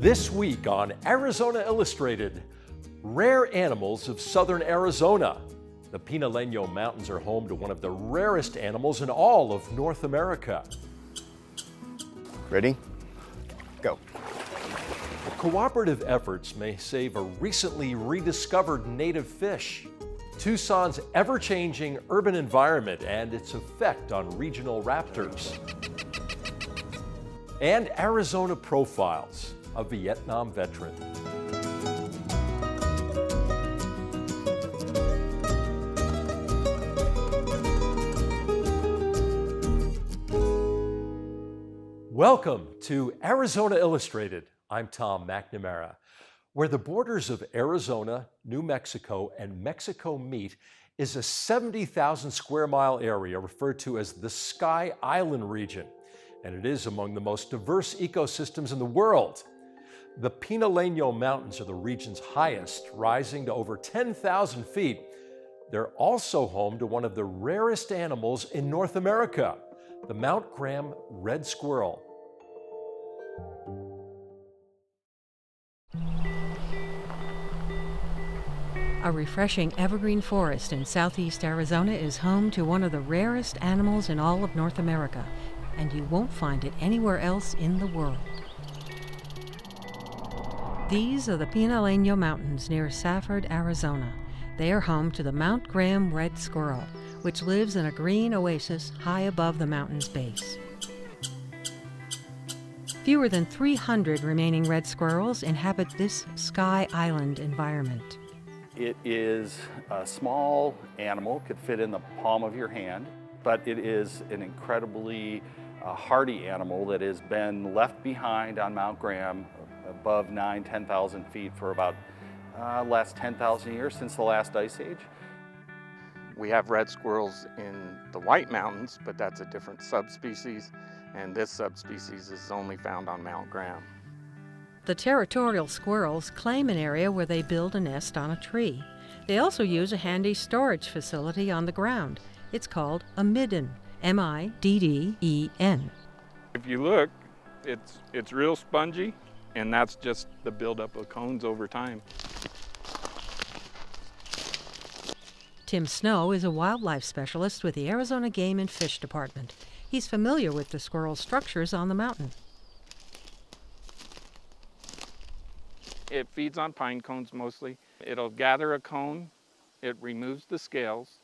This week on Arizona Illustrated, rare animals of southern Arizona. The Topminnow Mountains are home to one of the rarest animals in all of North America. Ready? Go. Cooperative efforts may save a recently rediscovered native fish. Tucson's ever-changing urban environment and its effect on regional raptors. And Arizona Profiles, a Vietnam veteran. Welcome to Arizona Illustrated. I'm Tom McNamara. Where the borders of Arizona, New Mexico, and Mexico meet is a 70,000 square mile area referred to as the Sky Island region, and it is among the most diverse ecosystems in the world. The Topminnow Mountains are the region's highest, rising to over 10,000 feet. They're also home to one of the rarest animals in North America, the Mount Graham red squirrel. A refreshing evergreen forest in southeast Arizona is home to one of the rarest animals in all of North America, and you won't find it anywhere else in the world. These are the Topminnow Mountains near Safford, Arizona. They are home to the Mount Graham red squirrel, which lives in a green oasis high above the mountain's base. Fewer than 300 remaining red squirrels inhabit this Sky Island environment. It is a small animal, could fit in the palm of your hand, but it is an incredibly hardy animal that has been left behind on Mount Graham above 10,000 feet for about last 10,000 years since the last ice age. We have red squirrels in the White Mountains, but that's a different subspecies, and this subspecies is only found on Mount Graham. The territorial squirrels claim an area where they build a nest on a tree. They also use a handy storage facility on the ground. It's called a midden, M-I-D-D-E-N. If you look, it's real spongy, and that's just the buildup of cones over time. Tim Snow is a wildlife specialist with the Arizona Game and Fish Department. He's familiar with the squirrel structures on the mountain. It feeds on pine cones mostly. It'll gather a cone, it removes the scales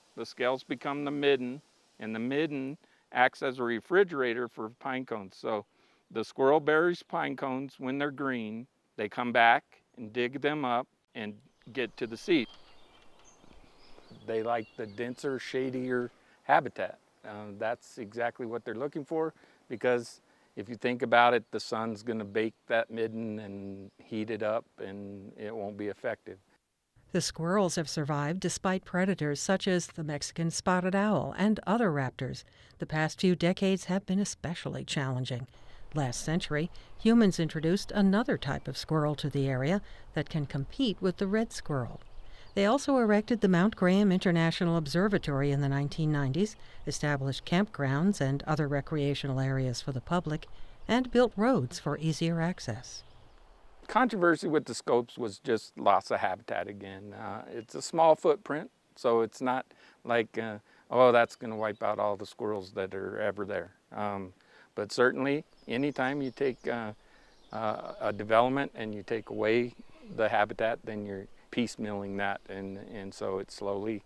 become the midden, and the midden acts as a refrigerator for pine cones. So the squirrel buries pine cones when they're green, they come back and dig them up and get to the seed. They like the denser, shadier habitat. That's exactly what they're looking for, because if you think about it, the sun's going to bake that midden and heat it up, and it won't be effective. The squirrels have survived despite predators such as the Mexican spotted owl and other raptors. The past few decades have been especially challenging. Last century, humans introduced another type of squirrel to the area that can compete with the red squirrel. They also erected the Mount Graham International Observatory in the 1990s, established campgrounds and other recreational areas for the public, and built roads for easier access. Controversy with the scopes was just loss of habitat again. It's a small footprint, so it's not like, oh, that's going to wipe out all the squirrels that are ever there. But certainly, anytime you take a development and you take away the habitat, then you're piecemealing that, and so it's slowly,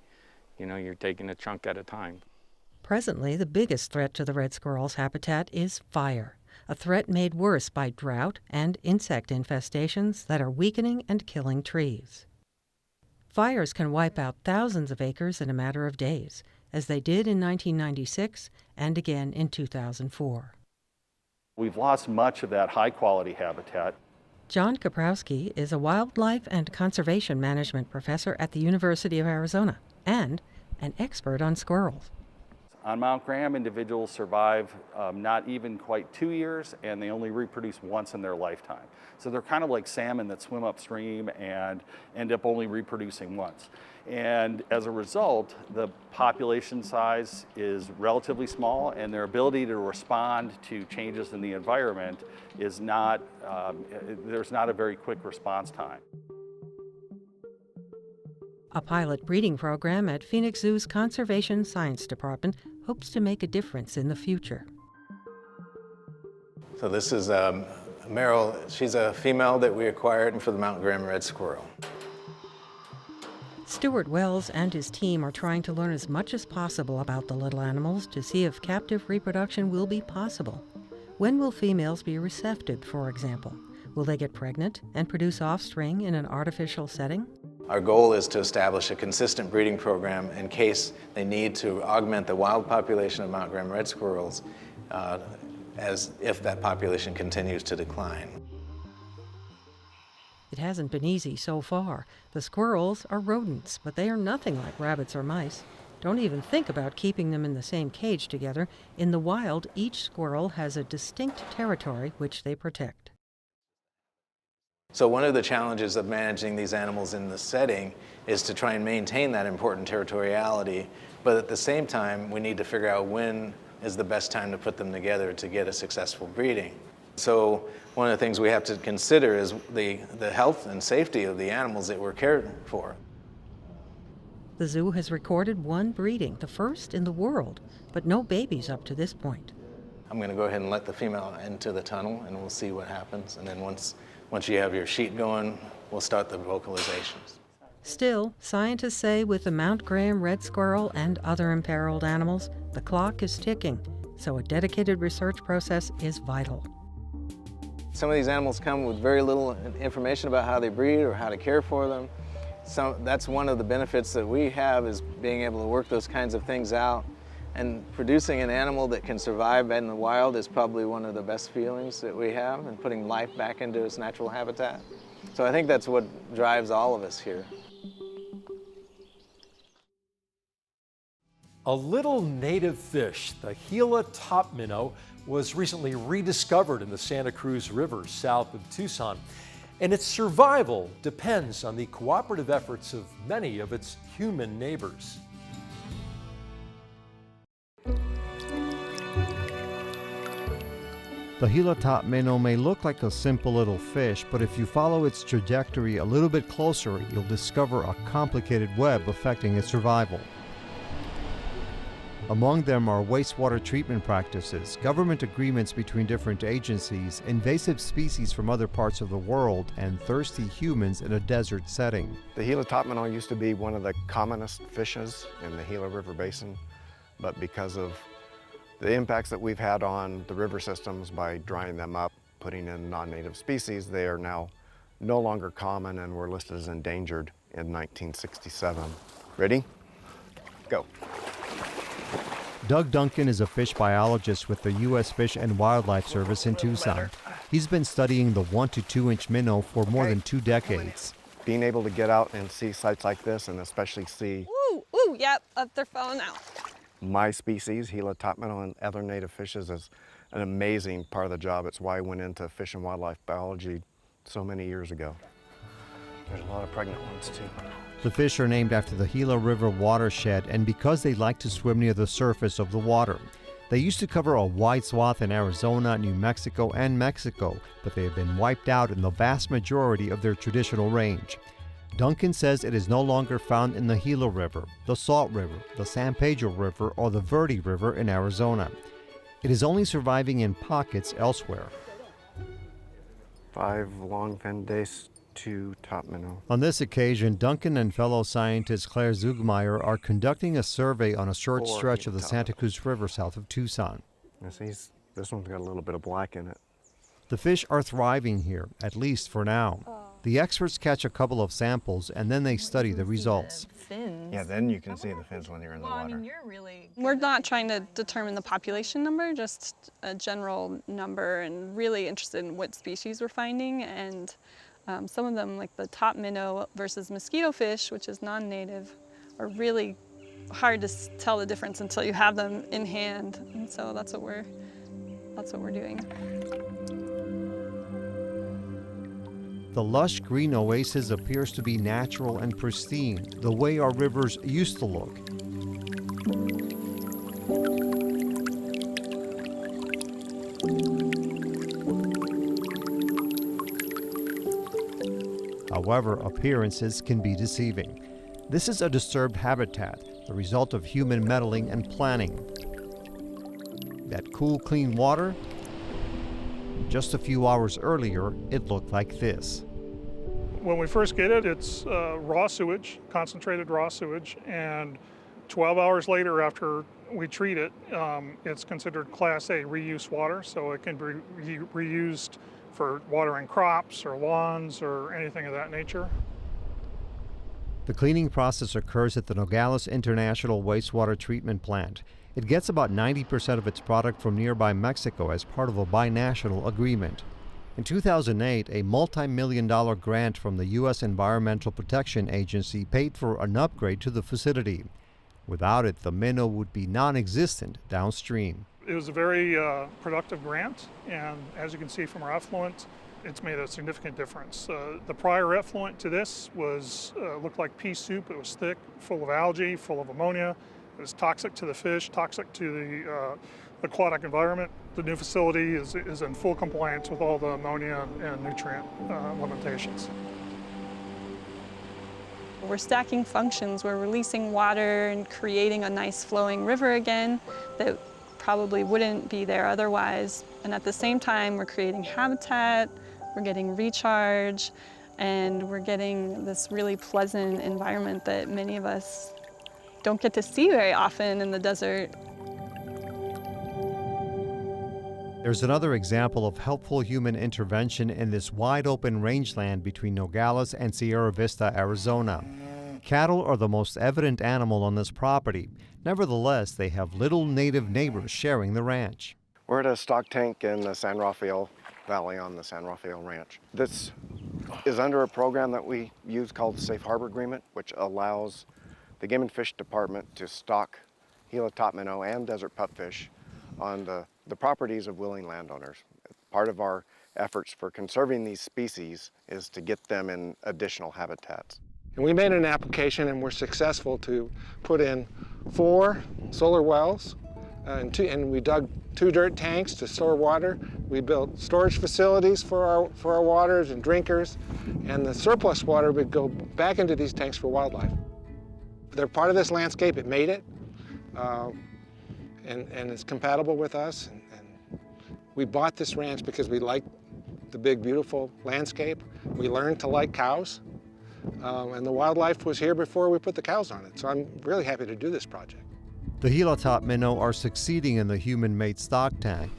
you're taking a chunk at a time. Presently, the biggest threat to the red squirrel's habitat is fire, a threat made worse by drought and insect infestations that are weakening and killing trees. Fires can wipe out thousands of acres in a matter of days, as they did in 1996 and again in 2004. We've lost much of that high-quality habitat. John Kaprowski is a wildlife and conservation management professor at the University of Arizona and an expert on squirrels. On Mount Graham, individuals survive not even quite 2 years, and they only reproduce once in their lifetime. So they're kind of like salmon that swim upstream and end up only reproducing once. And as a result, the population size is relatively small, and their ability to respond to changes in the environment is not, there's not a very quick response time. A pilot breeding program at Phoenix Zoo's Conservation Science Department hopes to make a difference in the future. So this is Meryl. She's a female that we acquired for the Mount Graham red squirrel. Stuart Wells and his team are trying to learn as much as possible about the little animals to see if captive reproduction will be possible. When will females be receptive, for example? Will they get pregnant and produce offspring in an artificial setting? Our goal is to establish a consistent breeding program in case they need to augment the wild population of Mount Graham red squirrels as if that population continues to decline. It hasn't been easy so far. The squirrels are rodents, but they are nothing like rabbits or mice. Don't even think about keeping them in the same cage together. In the wild, each squirrel has a distinct territory which they protect. So one of the challenges of managing these animals in the setting is to try and maintain that important territoriality, but at the same time, we need to figure out when is the best time to put them together to get a successful breeding. So one of the things we have to consider is the health and safety of the animals that we're caring for. The zoo has recorded one breeding, the first in the world, but no babies up to this point. I'm going to go ahead and let the female into the tunnel, and we'll see what happens. And then once you have your sheet going, we'll start the vocalizations. Still, scientists say with the Mount Graham red squirrel and other imperiled animals, the clock is ticking, so a dedicated research process is vital. Some of these animals come with very little information about how they breed or how to care for them. So that's one of the benefits that we have, is being able to work those kinds of things out. And producing an animal that can survive in the wild is probably one of the best feelings that we have, and putting life back into its natural habitat. So I think that's what drives all of us here. A little native fish, the Gila Topminnow, was recently rediscovered in the Santa Cruz River south of Tucson, and its survival depends on the cooperative efforts of many of its human neighbors. The Gila Topminnow may look like a simple little fish, but if you follow its trajectory a little bit closer, you'll discover a complicated web affecting its survival. Among them are wastewater treatment practices, government agreements between different agencies, invasive species from other parts of the world, and thirsty humans in a desert setting. The Gila Topminnow used to be one of the commonest fishes in the Gila River Basin, but because of the impacts that we've had on the river systems by drying them up, putting in non-native species, they are now no longer common and were listed as endangered in 1967. Ready? Go. Doug Duncan is a fish biologist with the U.S. Fish and Wildlife Service in Tucson. He's been studying the 1 to 2 inch minnow for more than 2 decades. Being able to get out and see sites like this, and especially see Yep, up their phone now. my species, Gila Topminnow, and other native fishes is an amazing part of the job. It's why I went into fish and wildlife biology so many years ago. There's a lot of pregnant ones too. The fish are named after the Gila River watershed and because they like to swim near the surface of the water. They used to cover a wide swath in Arizona, New Mexico, and Mexico, but they have been wiped out in the vast majority of their traditional range. Duncan says it is no longer found in the Gila River, the Salt River, the San Pedro River, or the Verde River in Arizona. It is only surviving in pockets elsewhere. 5 long-finned dace, 2 Topminnow. On this occasion, Duncan and fellow scientist Claire Zugmeyer are conducting a survey on a short stretch of the Santa Cruz River south of Tucson. This one's got a little bit of black in it. The fish are thriving here, at least for now. The experts catch a couple of samples and then they study the results. Fins. Yeah, then you can see the fins when you're in the water. We're not trying to determine the population number, just a general number, and really interested in what species we're finding. And some of them, like the top minnow versus mosquito fish, which is non-native, are really hard to tell the difference until you have them in hand. And so that's what we're doing. The lush green oasis appears to be natural and pristine, the way our rivers used to look. However, appearances can be deceiving. This is a disturbed habitat, the result of human meddling and planning. That cool, clean water? Just a few hours earlier, it looked like this. When we first get it, it's raw sewage, concentrated raw sewage, and 12 hours later after we treat it, it's considered Class A reuse water, so it can be reused for watering crops or lawns or anything of that nature. The cleaning process occurs at the Nogales International Wastewater Treatment Plant. It gets about 90% of its product from nearby Mexico as part of a binational agreement. In 2008, a multi-million-dollar grant from the U.S. Environmental Protection Agency paid for an upgrade to the facility. Without it, the minnow would be non-existent downstream. It was a very productive grant, and as you can see from our effluent, it's made a significant difference. The prior effluent to this looked like pea soup. It was thick, full of algae, full of ammonia. It was toxic to the fish, toxic to the aquatic environment. The new facility is in full compliance with all the ammonia and nutrient limitations. We're stacking functions. We're releasing water and creating a nice flowing river again that probably wouldn't be there otherwise. And at the same time, we're creating habitat, we're getting recharge, and we're getting this really pleasant environment that many of us don't get to see very often in the desert. There's another example of helpful human intervention in this wide-open rangeland between Nogales and Sierra Vista, Arizona. Cattle are the most evident animal on this property. Nevertheless, they have little native neighbors sharing the ranch. We're at a stock tank in the San Rafael Valley on the San Rafael Ranch. This is under a program that we use called the Safe Harbor Agreement, which allows the Game and Fish Department to stock Gila topminnow and desert pupfish on the properties of willing landowners. Part of our efforts for conserving these species is to get them in additional habitats. And we made an application and were successful to put in 4 solar wells and we dug 2 dirt tanks to store water. We built storage facilities for our waters and drinkers, and the surplus water would go back into these tanks for wildlife. They're part of this landscape. It made it, and it's compatible with us. And we bought this ranch because we like the big, beautiful landscape. We learned to like cows. And the wildlife was here before we put the cows on it. So I'm really happy to do this project. The Gila topminnow are succeeding in the human-made stock tank.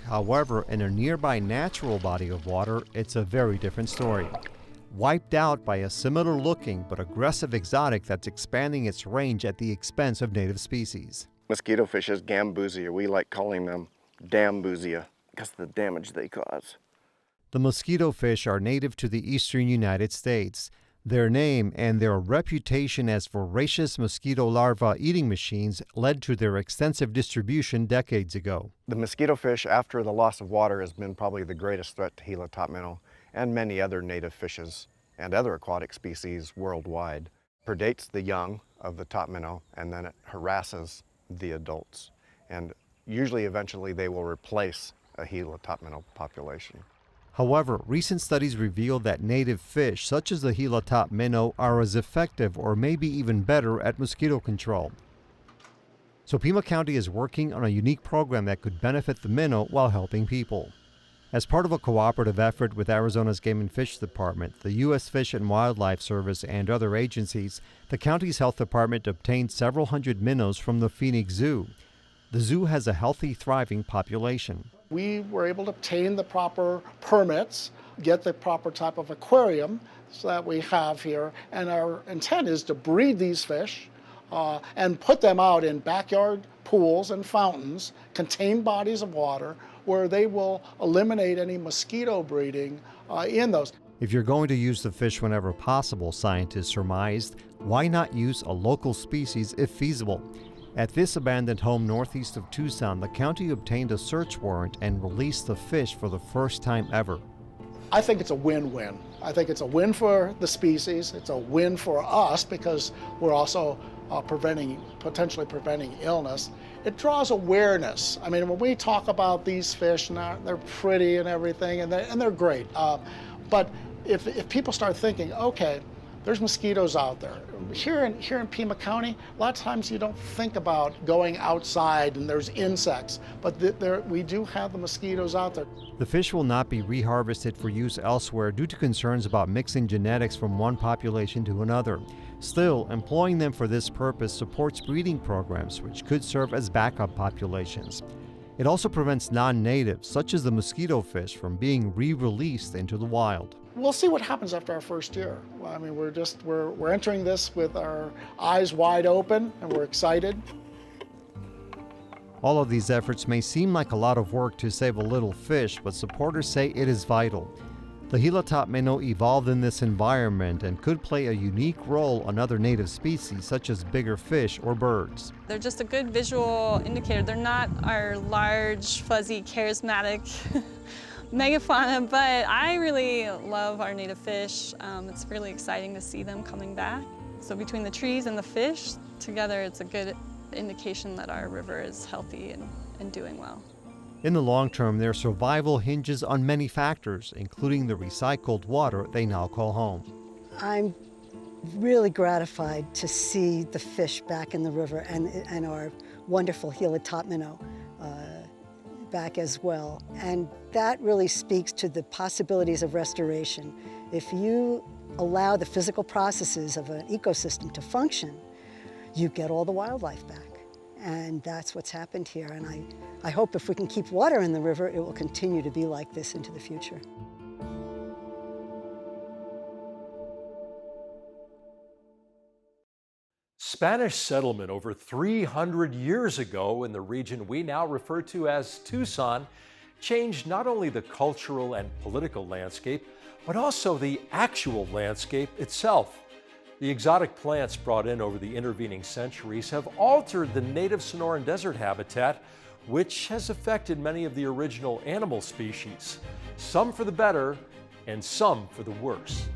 However, in a nearby natural body of water, it's a very different story. Wiped out by a similar-looking but aggressive exotic that's expanding its range at the expense of native species. Mosquito fishes, Gambusia, we like calling them Dambusia because of the damage they cause. The mosquito fish are native to the eastern United States. Their name and their reputation as voracious mosquito larvae eating machines led to their extensive distribution decades ago. The mosquito fish, after the loss of water, has been probably the greatest threat to Gila topminnow and many other native fishes and other aquatic species worldwide. Predates the young of the topminnow, and then it harasses the adults. And usually, eventually, they will replace a Gila topminnow population. However, recent studies reveal that native fish, such as the Gila topminnow, are as effective or maybe even better at mosquito control. So Pima County is working on a unique program that could benefit the minnow while helping people. As part of a cooperative effort with Arizona's Game and Fish Department, the U.S. Fish and Wildlife Service, and other agencies, the county's health department obtained several hundred minnows from the Phoenix Zoo. The zoo has a healthy, thriving population. We were able to obtain the proper permits, get the proper type of aquarium that we have here, and our intent is to breed these fish and put them out in backyard pools and fountains, contained bodies of water, where they will eliminate any mosquito breeding in those. If you're going to use the fish whenever possible, scientists surmised, why not use a local species if feasible? At this abandoned home northeast of Tucson, the county obtained a search warrant and released the fish for the first time ever. I think it's a win-win. I think it's a win for the species, it's a win for us because we're also potentially preventing illness. It draws awareness. I mean, when we talk about these fish, they're pretty and everything, and they're great. But if people start thinking, okay, there's mosquitoes out there. Here in Pima County, a lot of times you don't think about going outside and there's insects, but we do have the mosquitoes out there. The fish will not be reharvested for use elsewhere due to concerns about mixing genetics from one population to another. Still, employing them for this purpose supports breeding programs which could serve as backup populations. It also prevents non-natives, such as the mosquito fish, from being re-released into the wild. We'll see what happens after our first year. I mean, we're entering this with our eyes wide open, and we're excited. All of these efforts may seem like a lot of work to save a little fish, but supporters say it is vital. The Gila Topminnow evolved in this environment and could play a unique role on other native species, such as bigger fish or birds. They're just a good visual indicator. They're not our large, fuzzy, charismatic megafauna, but I really love our native fish. It's really exciting to see them coming back. So between the trees and the fish, together it's a good indication that our river is healthy and doing well. In the long term, their survival hinges on many factors, including the recycled water they now call home. I'm really gratified to see the fish back in the river and our wonderful Gila Topminnow back as well. And that really speaks to the possibilities of restoration. If you allow the physical processes of an ecosystem to function, you get all the wildlife back. And that's what's happened here. And I hope if we can keep water in the river, it will continue to be like this into the future. Spanish settlement over 300 years ago in the region we now refer to as Tucson changed not only the cultural and political landscape, but also the actual landscape itself. The exotic plants brought in over the intervening centuries have altered the native Sonoran desert habitat, which has affected many of the original animal species, some for the better and some for the worse.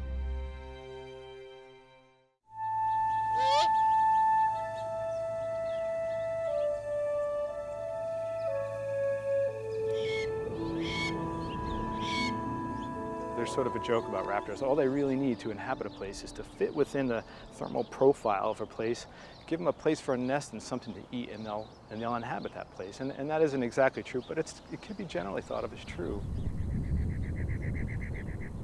There's sort of a joke about raptors. All they really need to inhabit a place is to fit within the thermal profile of a place, give them a place for a nest and something to eat, and they'll inhabit that place. And that isn't exactly true, but it could be generally thought of as true.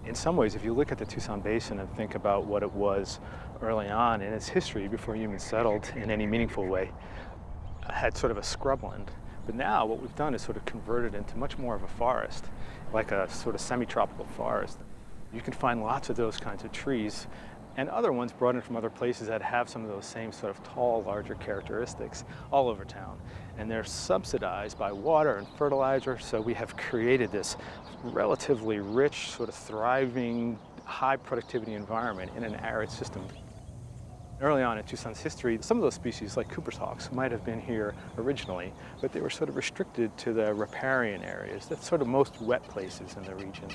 In some ways, if you look at the Tucson Basin and think about what it was early on in its history before humans settled in any meaningful way, it had sort of a scrubland. But now what we've done is sort of converted into much more of a forest, like a sort of semi-tropical forest. You can find lots of those kinds of trees and other ones brought in from other places that have some of those same sort of tall, larger characteristics all over town. And they're subsidized by water and fertilizer, so we have created this relatively rich, sort of thriving, high productivity environment in an arid system. Early on in Tucson's history, some of those species, like Cooper's hawks, might have been here originally, but they were sort of restricted to the riparian areas, the sort of most wet places in the region.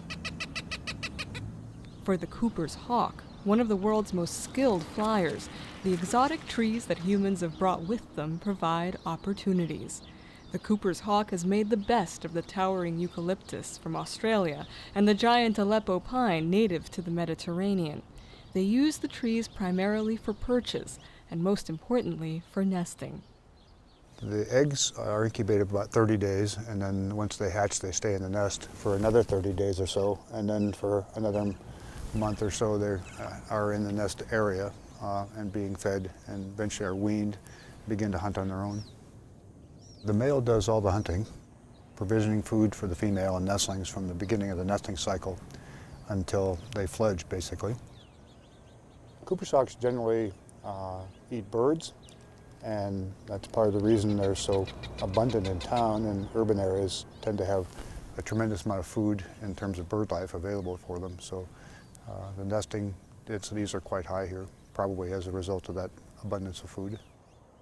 For the Cooper's hawk, one of the world's most skilled flyers, the exotic trees that humans have brought with them provide opportunities. The Cooper's hawk has made the best of the towering eucalyptus from Australia and the giant Aleppo pine native to the Mediterranean. They use the trees primarily for perches, and most importantly, for nesting. The eggs are incubated about 30 days, and then once they hatch, they stay in the nest for another 30 days or so, and then for another month or so, they are in the nest area and being fed, and eventually are weaned, begin to hunt on their own. The male does all the hunting, provisioning food for the female and nestlings from the beginning of the nesting cycle until they fledge, basically. Cooper's hawks generally eat birds, and that's part of the reason they're so abundant in town, and urban areas tend to have a tremendous amount of food in terms of bird life available for them. So The nesting, these are quite high here, probably as a result of that abundance of food.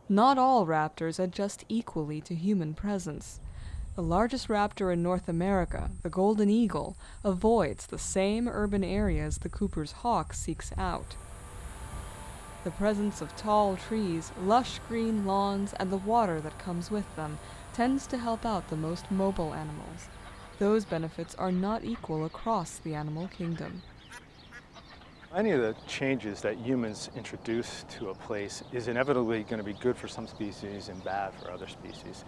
Not all raptors adjust equally to human presence. The largest raptor in North America, the golden eagle, avoids the same urban areas the Cooper's hawk seeks out. The presence of tall trees, lush green lawns, and the water that comes with them tends to help out the most mobile animals. Those benefits are not equal across the animal kingdom. Any of the changes that humans introduce to a place is inevitably going to be good for some species and bad for other species.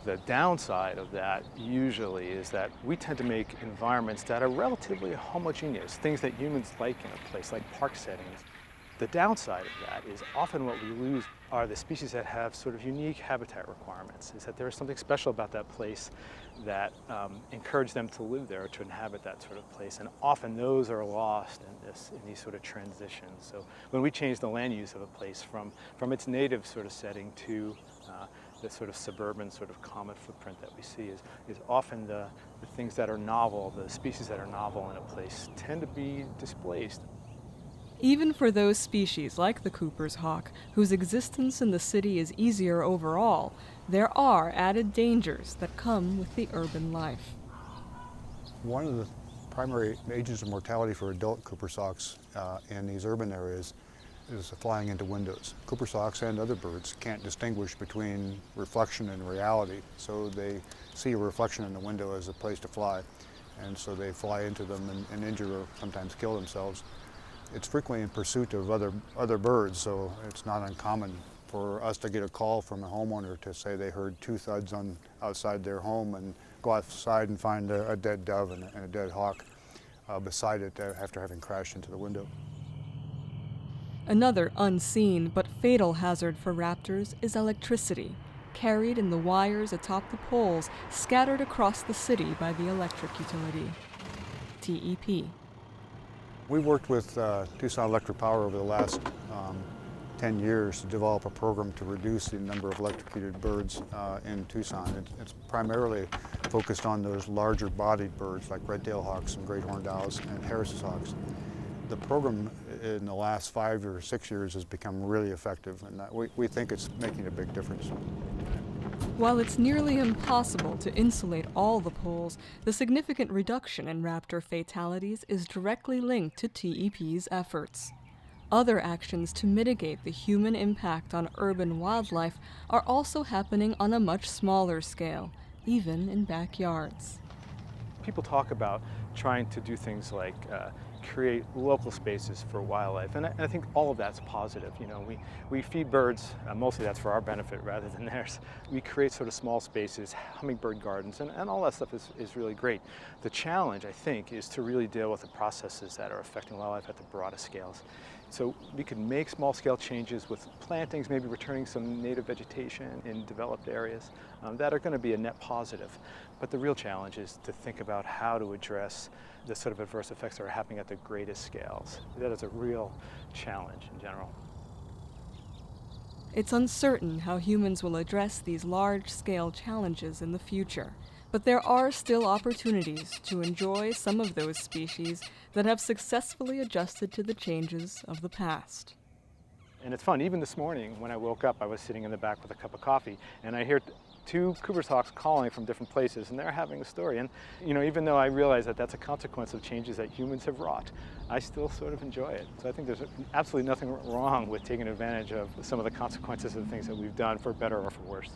The downside of that usually is that we tend to make environments that are relatively homogeneous, things that humans like in a place, like park settings. The downside of that is often what we lose are the species that have sort of unique habitat requirements, is that there is something special about that place that encourage them to live there or to inhabit that sort of place. And often those are lost in these sort of transitions. So when we change the land use of a place from its native sort of setting to the sort of suburban sort of common footprint that we see is often the things that are novel, the species that are novel in a place tend to be displaced. Even for those species like the Cooper's hawk, whose existence in the city is easier overall, there are added dangers that come with the urban life. One of the primary agents of mortality for adult Cooper's hawks in these urban areas is flying into windows. Cooper's hawks and other birds can't distinguish between reflection and reality, so they see a reflection in the window as a place to fly, and so they fly into them and injure or sometimes kill themselves. It's frequently in pursuit of other birds, so it's not uncommon for us to get a call from a homeowner to say they heard two thuds outside their home and go outside and find a dead dove and a dead hawk beside it after having crashed into the window. Another unseen but fatal hazard for raptors is electricity, carried in the wires atop the poles scattered across the city by the electric utility. TEP. We've worked with Tucson Electric Power over the last 10 years to develop a program to reduce the number of electrocuted birds in Tucson. It's primarily focused on those larger bodied birds like red-tailed hawks and great horned owls and Harris's hawks. The program in the last 5 or 6 years has become really effective, and we think it's making a big difference. While it's nearly impossible to insulate all the poles, the significant reduction in raptor fatalities is directly linked to TEP's efforts. Other actions to mitigate the human impact on urban wildlife are also happening on a much smaller scale, even in backyards. People talk about trying to do things like create local spaces for wildlife, and I think all of that's positive. You know, we feed birds, mostly that's for our benefit rather than theirs. We create sort of small spaces, hummingbird gardens, and all that stuff is really great. The challenge, I think, is to really deal with the processes that are affecting wildlife at the broadest scales. So we can make small-scale changes with plantings, maybe returning some native vegetation in developed areas that are going to be a net positive. But the real challenge is to think about how to address the sort of adverse effects that are happening at the greatest scales. That is a real challenge in general. It's uncertain how humans will address these large-scale challenges in the future, but there are still opportunities to enjoy some of those species that have successfully adjusted to the changes of the past. And it's fun, even this morning when I woke up, I was sitting in the back with a cup of coffee, and I hear two Cooper's hawks calling from different places, and they're having a story. And you know, even though I realize that that's a consequence of changes that humans have wrought, I still sort of enjoy it. So I think there's absolutely nothing wrong with taking advantage of some of the consequences of the things that we've done, for better or for worse.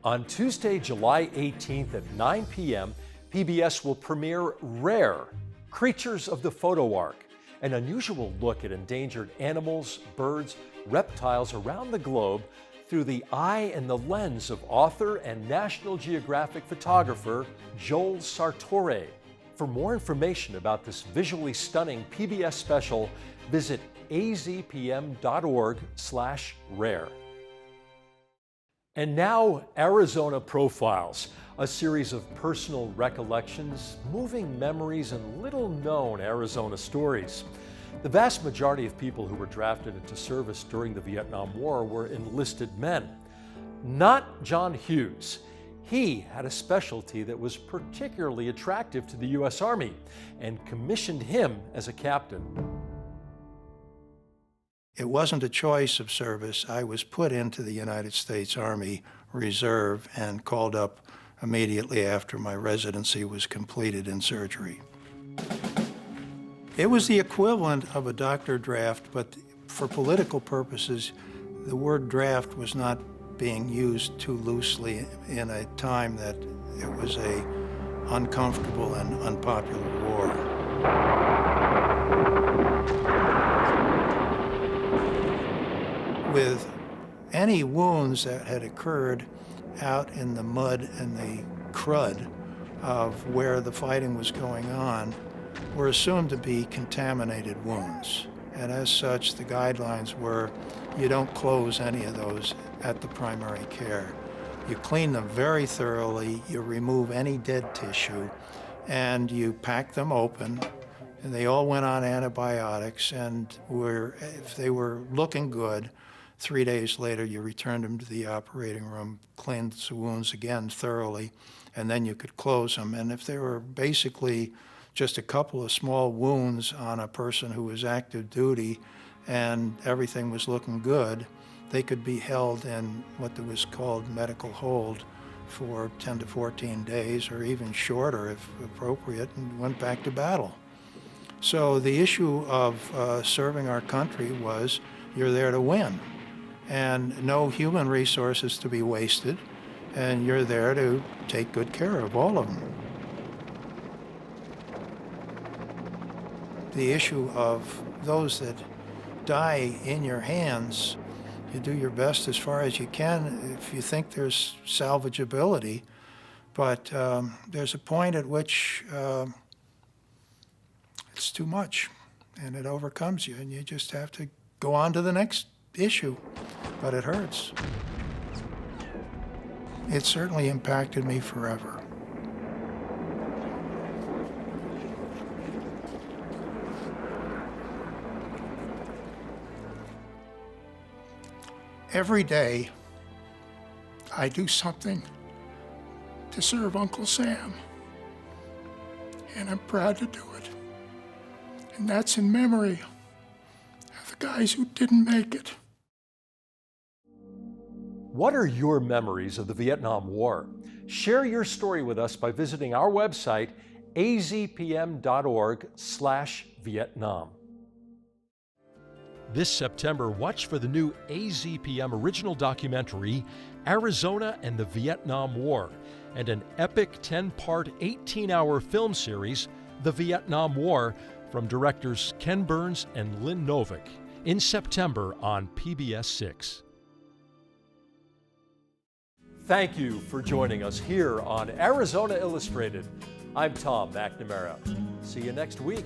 On Tuesday, July 18th at 9 p.m., PBS will premiere Rare, Creatures of the Photo Ark, an unusual look at endangered animals, birds, reptiles around the globe through the eye and the lens of author and National Geographic photographer Joel Sartore. For more information about this visually stunning PBS special, visit azpm.org/rare. And now, Arizona Profiles, a series of personal recollections, moving memories, and little-known Arizona stories. The vast majority of people who were drafted into service during the Vietnam War were enlisted men. Not John Hughes. He had a specialty that was particularly attractive to the U.S. Army and commissioned him as a captain. It wasn't a choice of service. I was put into the United States Army Reserve and called up immediately after my residency was completed in surgery. It was the equivalent of a doctor draft, but for political purposes, the word draft was not being used too loosely in a time that it was a uncomfortable and unpopular war. With any wounds that had occurred out in the mud and the crud of where the fighting was going on were assumed to be contaminated wounds. And as such, the guidelines were you don't close any of those at the primary care. You clean them very thoroughly, you remove any dead tissue, and you pack them open. And they all went on antibiotics, and if they were looking good, 3 days later, you returned them to the operating room, cleaned the wounds again thoroughly, and then you could close them. And if they were basically just a couple of small wounds on a person who was active duty and everything was looking good, they could be held in what was called medical hold for 10 to 14 days, or even shorter if appropriate, and went back to battle. So the issue of serving our country was you're there to win, and no human resources to be wasted, and you're there to take good care of all of them. The issue of those that die in your hands, you do your best as far as you can if you think there's salvageability, but there's a point at which it's too much and it overcomes you, and you just have to go on to the next issue, but it hurts. It certainly impacted me forever. Every day, I do something to serve Uncle Sam, and I'm proud to do it. And that's in memory of the guys who didn't make it. What are your memories of the Vietnam War? Share your story with us by visiting our website, azpm.org/Vietnam. This September, watch for the new AZPM original documentary, Arizona and the Vietnam War, and an epic 10-part, 18-hour film series, The Vietnam War, from directors Ken Burns and Lynn Novick, in September on PBS 6. Thank you for joining us here on Arizona Illustrated. I'm Tom McNamara. See you next week.